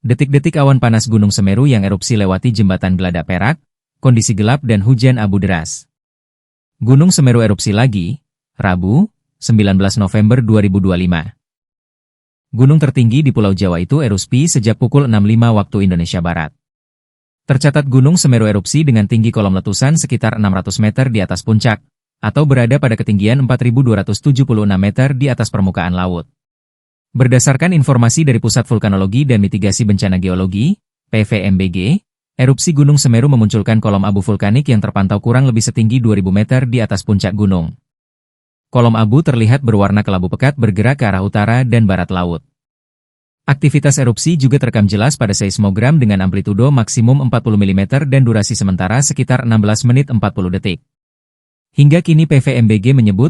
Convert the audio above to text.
Detik-detik awan panas Gunung Semeru yang erupsi lewati jembatan Geladak Perak, kondisi gelap dan hujan abu deras. Gunung Semeru erupsi lagi, Rabu, 19 November 2025. Gunung tertinggi di Pulau Jawa itu erupsi sejak pukul 6.05 waktu Indonesia Barat. Tercatat Gunung Semeru erupsi dengan tinggi kolom letusan sekitar 600 meter di atas puncak, atau berada pada ketinggian 4.276 meter di atas permukaan laut. Berdasarkan informasi dari Pusat Vulkanologi dan Mitigasi Bencana Geologi, PVMBG, erupsi Gunung Semeru memunculkan kolom abu vulkanik yang terpantau kurang lebih setinggi 2.000 meter di atas puncak gunung. Kolom abu terlihat berwarna kelabu pekat bergerak ke arah utara dan barat laut. Aktivitas erupsi juga terekam jelas pada seismogram dengan amplitudo maksimum 40 mm dan durasi sementara sekitar 16 menit 40 detik. Hingga kini PVMBG menyebut